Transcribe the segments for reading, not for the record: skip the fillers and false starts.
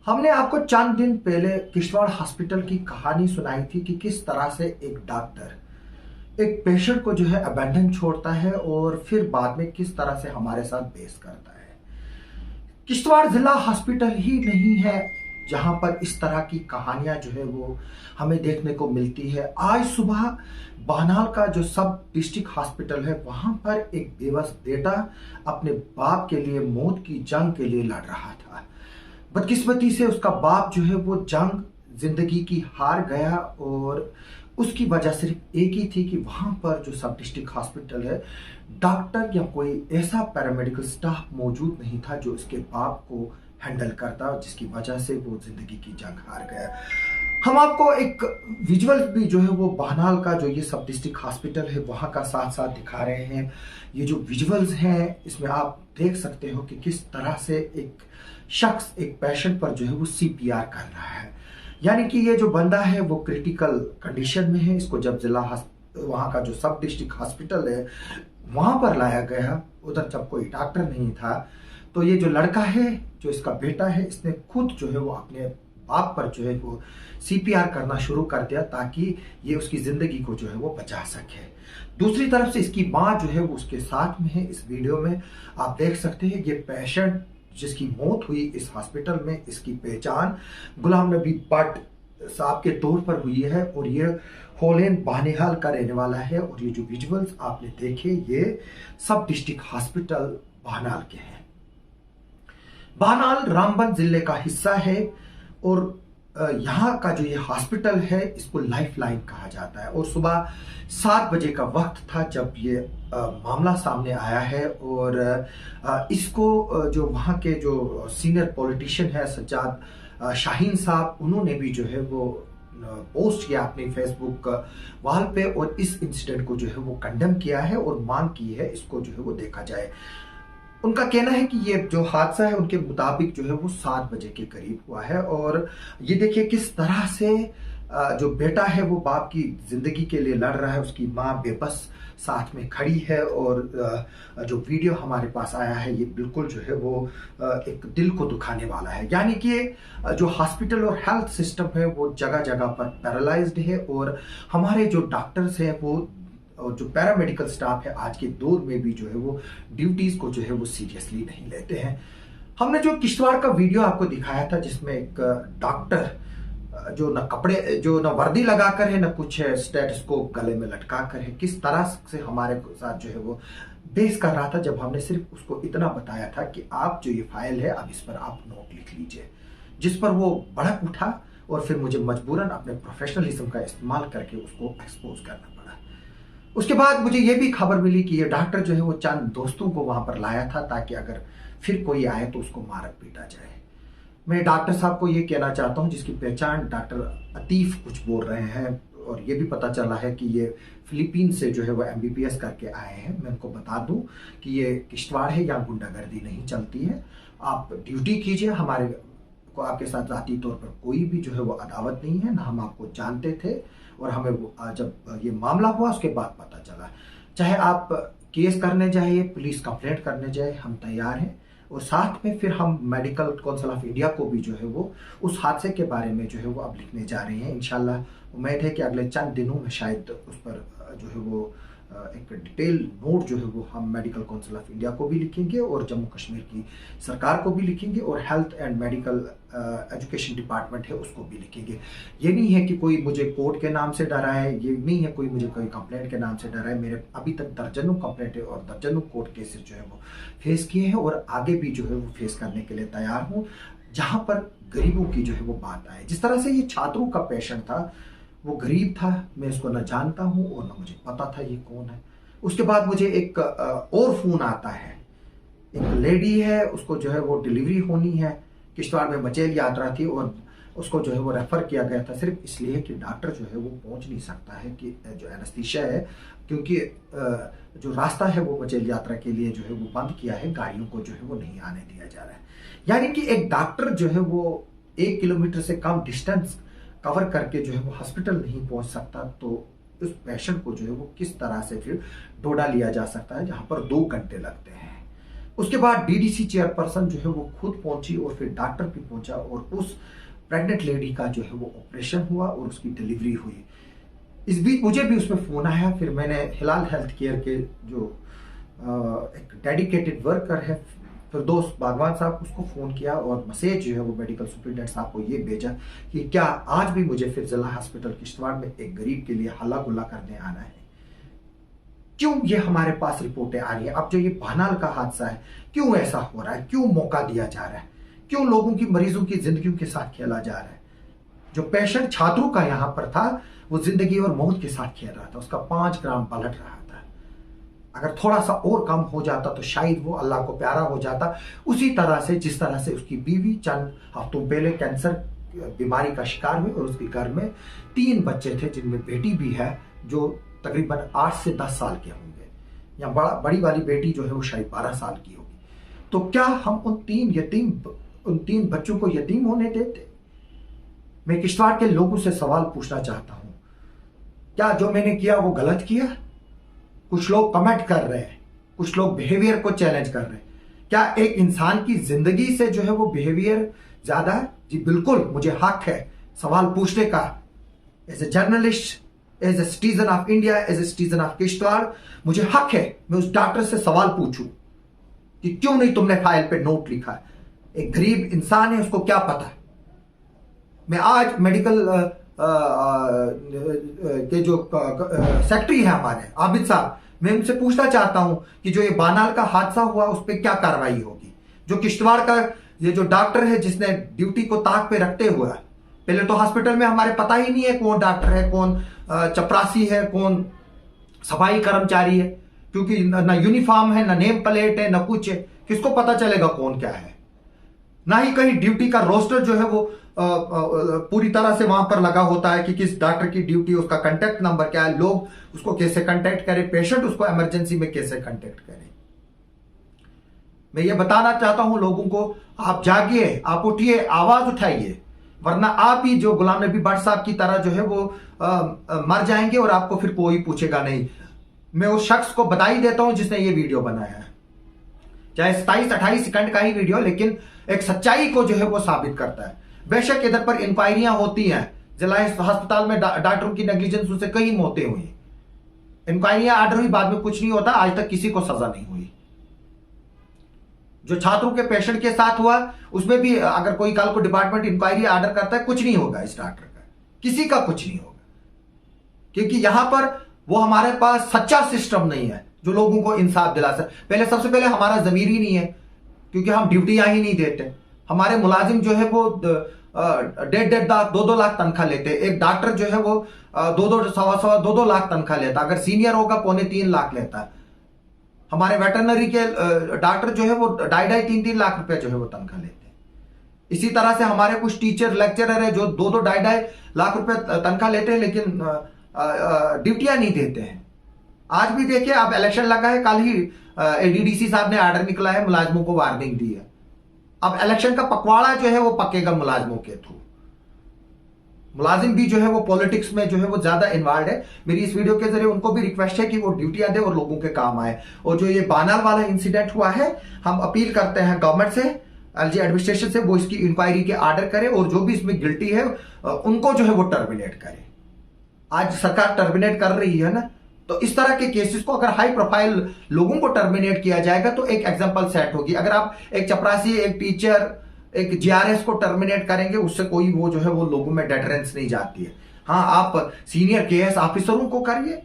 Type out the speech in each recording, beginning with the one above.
हमने आपको चंद दिन पहले किश्तवाड़ हॉस्पिटल की कहानी सुनाई थी कि किस तरह से एक डॉक्टर एक पेशेंट को जो है अबेंडन छोड़ता है और फिर बाद में किस तरह से हमारे साथ बेस करता है। किश्तवाड़ जिला हॉस्पिटल ही नहीं है जहां पर इस तरह की कहानियां जो है वो हमें देखने को मिलती है। आज सुबह बानाल का जो सब डिस्ट्रिक्ट हॉस्पिटल है वहां पर एक बेबस बेटा अपने बाप के लिए मौत की जंग के लिए लड़ रहा था। बदकिस्मती से उसका बाप जो है वो जंग जिंदगी की हार गया और उसकी वजह सिर्फ एक ही थी कि वहां पर जो सब डिस्ट्रिक्ट हॉस्पिटल है डॉक्टर या कोई ऐसा पैरामेडिकल स्टाफ मौजूद नहीं था जो इसके बाप को हैंडल करता, जिसकी वजह से वो जिंदगी की जंग हार गया। हम आपको एक विजुअल भी जो है वो बानाल का जो ये सब डिस्ट्रिक्ट हॉस्पिटल है वहां का साथ साथ दिखा रहे हैं। ये जो विजुअल्स हैं इसमें आप देख सकते हो कि किस तरह से एक शख्स एक पेशेंट पर जो है वो सीपीआर कर रहा है। यानी कि ये जो बंदा है वो क्रिटिकल कंडीशन में है। इसको जब जिला वहाँ का जो सब डिस्ट्रिक्ट हॉस्पिटल है वहां पर लाया गया, उधर जब कोई डॉक्टर नहीं था, तो ये जो लड़का है जो इसका बेटा है इसने खुद जो है वो अपने बाप पर जो है वो सीपीआर करना शुरू कर दिया ताकि ये उसकी जिंदगी को जो है वो बचा सके। दूसरी तरफ से इसकी माँ जो है वो उसके साथ में है। इस वीडियो में आप देख सकते हैं ये पेशेंट जिसकी मौत हुई इस हॉस्पिटल में, इसकी पहचान गुलाम नबी भट्ट साहब के तौर पर हुई है और ये होलेन बानिहाल का रहने वाला है। और ये जो विजुअल्स आपने देखे ये सब डिस्ट्रिक्ट हॉस्पिटल बानाल के हैं। बानाल रामबन जिले का हिस्सा है और यहाँ का जो ये हॉस्पिटल है इसको लाइफ लाइन कहा जाता है। और सुबह 7 बजे का वक्त था जब ये मामला सामने आया है और इसको जो वहाँ के जो सीनियर पॉलिटिशियन है सज्जाद शाहीन साहब, उन्होंने भी जो है वो पोस्ट किया अपने फेसबुक वॉल पे और इस इंसिडेंट को जो है वो कंडेम किया है और मांग की है इसको जो है वो देखा जाए। उनका कहना है कि ये जो हादसा है उनके मुताबिक जो है वो 7 बजे के करीब हुआ है। और ये देखिए किस तरह से जो बेटा है वो बाप की जिंदगी के लिए लड़ रहा है, उसकी माँ बेबस साथ में खड़ी है। और जो वीडियो हमारे पास आया है ये बिल्कुल जो है वो एक दिल को दुखाने वाला है। यानी कि जो हॉस्पिटल और हेल्थ सिस्टम है वो जगह जगह पर पैरालाइज्ड है और हमारे जो डॉक्टर्स हैं वो और जो पैरामेडिकल स्टाफ है आज के दौर में भी जो है वो ड्यूटीज को जो है वो सीरियसली नहीं लेते हैं। हमने जो किश्तवाड़ का वीडियो आपको दिखाया था जिसमें एक डॉक्टर जो न कपड़े जो न वर्दी लगाकर है न कुछ स्टेथोस्कोप गले में लटका कर है, किस तरह से हमारे साथ जो है वो बेस कर रहा था, जब हमने सिर्फ उसको इतना बताया था कि आप जो ये फाइल है अब इस पर आप नोट लिख लीजिए, जिस पर वो भड़क उठा और फिर मुझे मजबूरन अपने प्रोफेशनलिज्म का इस्तेमाल करके उसको एक्सपोज करना पड़ा। उसके बाद मुझे ये भी खबर मिली कि ये डॉक्टर जो है वो चंद दोस्तों को वहां पर लाया था ताकि अगर फिर कोई आए तो उसको मार पीटा जाए। मैं डॉक्टर साहब को ये कहना चाहता हूँ जिसकी पहचान डॉक्टर अतीफ कुछ बोल रहे हैं और ये भी पता चला है कि ये फिलीपीन से जो है वो MBBS करके आए हैं। मैं उनको बता दूं कि ये किश्तवाड़ है, यहाँ गुंडागर्दी नहीं चलती है। आप ड्यूटी कीजिए, हमारे को आपके साथ जाती तौर पर कोई भी जो है वो अदावत नहीं है, ना हम आपको जानते थे और हमें जब ये मामला हुआ उसके बाद पता चला। चाहे आप केस करने जाइए, पुलिस कंप्लेंट करने जाए, हम तैयार हैं। और साथ में फिर हम मेडिकल काउंसिल ऑफ इंडिया को भी जो है वो उस हादसे के बारे में जो है वो अब लिखने जा रहे हैं। इंशाल्लाह उम्मीद है कि अगले चंद दिनों में शायद उस पर जो है वो एक डिटेल नोट जो है वो हम मेडिकल काउंसिल ऑफ इंडिया को भी लिखेंगे और जम्मू कश्मीर की सरकार को भी लिखेंगे और health and medical education department है उसको भी लिखेंगे। ये नहीं है कि कोई मुझे कोर्ट के नाम से डरा है, ये नहीं है कोई मुझे कोई कंप्लेंट के नाम से डरा है। मेरे अभी तक दर्जनों कंप्लेंट और दर्जनों कोर्ट केसेस जो है वो फेस किए हैं और आगे भी जो है वो फेस करने के लिए तैयार हूँ जहाँ पर गरीबों की जो है वो बात आए। जिस तरह से ये छात्रों का पेशेंट था, वो गरीब था, मैं इसको न जानता हूँ और न मुझे पता था ये कौन है। उसके बाद मुझे एक और फोन आता है, एक लेडी है, उसको जो है वो डिलीवरी होनी है, किश्तवाड़ में मचेल यात्रा थी और उसको जो है वो रेफर किया गया था सिर्फ इसलिए कि डॉक्टर जो है वो पहुंच नहीं सकता है कि जो एनेस्थीसिया है, क्योंकि जो रास्ता है वो मचेल यात्रा के लिए जो है वो बंद किया है, गाड़ियों को जो है वो नहीं आने दिया जा रहा है। यानी कि एक डॉक्टर जो है वो 1 किलोमीटर से कम डिस्टेंस कवर करके जो है वो हॉस्पिटल नहीं पहुंच सकता, तो उस पेशेंट को जो है वो किस तरह से फिर डोडा लिया जा सकता है जहां पर 2 घंटे लगते हैं। उसके बाद डीडीसी चेयरपर्सन जो है वो खुद पहुंची और फिर डॉक्टर भी पहुंचा और उस प्रेग्नेंट लेडी का जो है वो ऑपरेशन हुआ और उसकी डिलीवरी हुई। इस बीच मुझे भी उसमें फोन आया, फिर मैंने हिलाल हेल्थ केयर के जो एक डेडिकेटेड वर्कर है फिरदौस बागवान साहब, उसको फ़ोन किया और मैसेज जो है वो मेडिकल सुपरिटेंडेंट साहब को ये भेजा कि क्या आज भी मुझे फिर जिला हॉस्पिटल किश्तवाड़ में एक गरीब के लिए हल्ला गुल्ला करने आना है। क्यों ये हमारे पास रिपोर्टें आ रही है, अब जो ये बानाल का हादसा है क्यों ऐसा हो रहा है, क्यों मौका दिया जा रहा है, क्यों लोगों की मरीजों की जिंदगियों के साथ खेला जा रहा है। जो पेशेंट छात्रों का यहाँ पर था वो जिंदगी और मौत के साथ खेल रहा था, उसका 5 ग्राम पलट रहा था। अगर थोड़ा सा और कम हो जाता तो शायद वो अल्लाह को प्यारा हो जाता, उसी तरह से जिस तरह से उसकी बीवी चंद हफ्तों पहले कैंसर बीमारी का शिकार हुई और उसके घर में 3 बच्चे थे जिनमें बेटी भी है जो तकरीबन 8 से 10 साल के होंगे, या बड़ी वाली बेटी जो है वो शायद 12 साल की होगी। तो क्या हम उन तीन बच्चों को यतीम होने देते? मैं किश्तवाड़ के लोगों से सवाल पूछना चाहता हूं, क्या जो मैंने किया वो गलत किया? कुछ लोग कमेंट कर रहे हैं, कुछ लोग बिहेवियर को चैलेंज कर रहे हैं। क्या एक इंसान की जिंदगी से जो है वो बिहेवियर ज्यादा है? जी बिल्कुल, मुझे हक है सवाल पूछने का। As a journalist, as a citizen of India, as a citizen of Kishtwar, मुझे हक है मैं उस डॉक्टर से सवाल पूछूं कि क्यों नहीं तुमने फाइल पे नोट लिखा है। एक गरीब इंसान है, उसको क्या पता। मैं आज मेडिकल के जो सेक्रेटरी है हमारे आबिद साहब, मैं उनसे पूछना चाहता हूं कि जो ये बानाल का हादसा हुआ उस पर क्या कार्रवाई होगी। जो किश्तवाड़ का ये जो डॉक्टर है जिसने ड्यूटी को ताक पे रखते हुए, पहले तो हॉस्पिटल में हमारे पता ही नहीं है कौन डॉक्टर है, कौन चपरासी है, कौन सफाई कर्मचारी है, क्योंकि ना यूनिफॉर्म है, ना नेम प्लेट है, ना कुछ है, किसको पता चलेगा कौन क्या है। ना ही कहीं ड्यूटी का रोस्टर जो है वो पूरी तरह से वहां पर लगा होता है कि किस डॉक्टर की ड्यूटी, उसका कांटेक्ट नंबर क्या है, लोग उसको कैसे कांटेक्ट करें, पेशेंट उसको इमरजेंसी में कैसे कांटेक्ट करें। मैं ये बताना चाहता हूं लोगों को, आप जागिए, आप उठिए, आवाज उठाइए, वरना आप ही जो गुलाम नबी भट्ट साहब की तरह जो है वो मर जाएंगे और आपको फिर कोई पूछेगा नहीं। मैं उस शख्स को बधाई देता हूं जिसने ये वीडियो बनाया है, चाहे 27-28 सेकंड का ही वीडियो, लेकिन एक सच्चाई को जो है वो साबित करता है। बेशक इधर पर इंक्वायरियां होती हैं, जिला अस्पताल में डॉक्टरों की नेग्लिजेंस से कई मौतें हुई, इंक्वायरियां आर्डर हुई, बाद में कुछ नहीं होता, आज तक किसी को सजा नहीं हुई। जो छात्रों के पेशेंट के साथ हुआ उसमें भी अगर कोई कल को डिपार्टमेंट इंक्वायरी आर्डर करता है, कुछ नहीं होगा इस डॉक्टर का, किसी का कुछ नहीं होगा, क्योंकि यहां पर वो हमारे पास सच्चा सिस्टम नहीं है जो लोगों को इंसाफ दिला सके। पहले सबसे पहले हमारा जमीर ही नहीं है, क्योंकि हम ड्यूटियां ही नहीं देते। हमारे मुलाजिम जो है वो 1.5 लाख 2-2 लाख तनख्वाह लेते। एक डॉक्टर जो है वो 2-2 लाख तनख्वाह लेता, अगर सीनियर होगा 2.25-3 लाख लेता है। हमारे वेटरनरी के डॉक्टर जो है वो 2.5-3 लाख रुपए जो है वो तनख्वाह लेते हैं। इसी तरह से हमारे कुछ टीचर लेक्चरर है जो 2-2 लाख रुपए तनख्वाह लेते हैं, लेकिन ड्यूटियां नहीं देते हैं। आज भी देखिए, अब इलेक्शन लगा है, कल ही एडीडीसी साहब ने ऑर्डर निकला है, मुलाजमों को वार्निंग दी है। अब इलेक्शन का पकवाड़ा जो है वो पकेगा मुलाजमों के थ्रू। मुलाजिम भी जो है वो पॉलिटिक्स में जो है वो ज्यादा इन्वॉल्व है। मेरी इस वीडियो के जरिए उनको भी रिक्वेस्ट है कि वो ड्यूटियां दे और लोगों के काम आए। और जो ये बानाल वाला इंसिडेंट हुआ है, हम अपील करते हैं गवर्नमेंट से, एलजी एडमिनिस्ट्रेशन से, वो इसकी इंक्वायरी के ऑर्डर करे और जो भी इसमें गिल्टी है उनको जो है वो टर्मिनेट करे। आज सरकार टर्मिनेट कर रही है ना, तो इस तरह के केसेस को अगर हाई प्रोफाइल लोगों को टर्मिनेट किया जाएगा तो एक एग्जांपल सेट होगी। अगर आप एक चपरासी, एक टीचर, एक जीआरएस को टर्मिनेट करेंगे, उससे कोई वो जो है वो लोगों में डेटरेंस नहीं जाती है। हाँ, आप सीनियर केएस ऑफिसरों को करिए,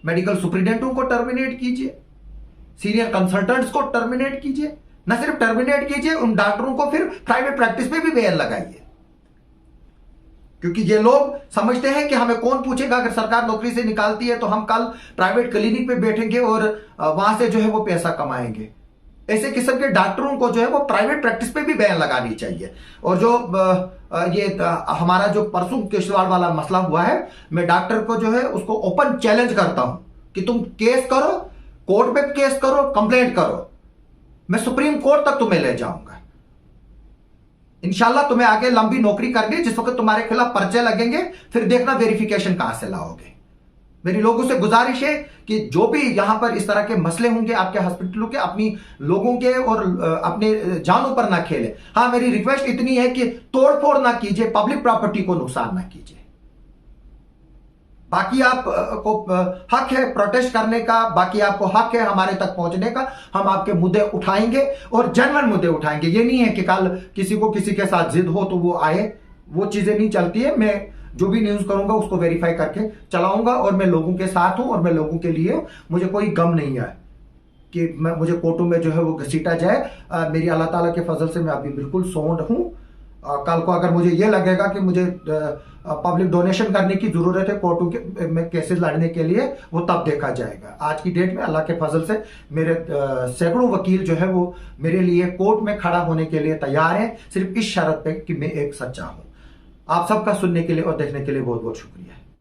मेडिकल सुप्रिटेंडेंटों को टर्मिनेट कीजिए, सीनियर कंसल्टेंट्स को टर्मिनेट कीजिए। न सिर्फ टर्मिनेट कीजिए, उन डॉक्टरों को फिर प्राइवेट प्रैक्टिस पे भी बैन लगाइए, क्योंकि ये लोग समझते हैं कि हमें कौन पूछेगा। अगर सरकार नौकरी से निकालती है तो हम कल प्राइवेट क्लिनिक पे बैठेंगे और वहां से जो है वो पैसा कमाएंगे। ऐसे किस्म के डॉक्टरों को जो है वो प्राइवेट प्रैक्टिस पे भी बैन लगानी चाहिए। और जो ये हमारा जो परसों किश्तवाड़ वाला मसला हुआ है, मैं डॉक्टर को जो है उसको ओपन चैलेंज करता हूं कि तुम केस करो, कोर्ट में केस करो, कंप्लेंट करो, मैं सुप्रीम कोर्ट तक तुम्हें ले जाऊंगा। इंशाल्लाह तुम्हें आगे लंबी नौकरी करनी, जिस वक्त तुम्हारे खिलाफ पर्चे लगेंगे फिर देखना वेरिफिकेशन कहां से लाओगे। मेरी लोगों से गुजारिश है कि जो भी यहां पर इस तरह के मसले होंगे आपके हॉस्पिटलों के, अपनी लोगों के और अपने जानों पर ना खेले। हाँ, मेरी रिक्वेस्ट इतनी है कि तोड़फोड़ ना कीजिए, पब्लिक प्रॉपर्टी को नुकसान ना कीजिए। बाकी आप को हक है प्रोटेस्ट करने का, बाकी आपको हक है हमारे तक पहुंचने का। हम आपके मुद्दे उठाएंगे और जेन्युइन मुद्दे उठाएंगे। ये नहीं है कि कल किसी को किसी के साथ जिद हो तो वो आए, वो चीजें नहीं चलती है। मैं जो भी न्यूज करूंगा उसको वेरीफाई करके चलाऊंगा और मैं लोगों के साथ हूं और मैं लोगों के लिए हूं। मुझे कोई गम नहीं है कि मुझे कोर्टों में जो है वो घसीटा जाए। मेरी अल्लाह ताला के फजल से मैं अभी बिल्कुल सौंड हूं। कल को अगर मुझे ये लगेगा कि मुझे पब्लिक डोनेशन करने की जरूरत है कोर्टों के में केसेस लड़ने के लिए, वो तब देखा जाएगा। आज की डेट में अल्लाह के फजल से मेरे सैकड़ों वकील जो है वो मेरे लिए कोर्ट में खड़ा होने के लिए तैयार हैं, सिर्फ इस शर्त पे कि मैं एक सच्चा हूं। आप सबका सुनने के लिए और देखने के लिए बहुत बहुत शुक्रिया।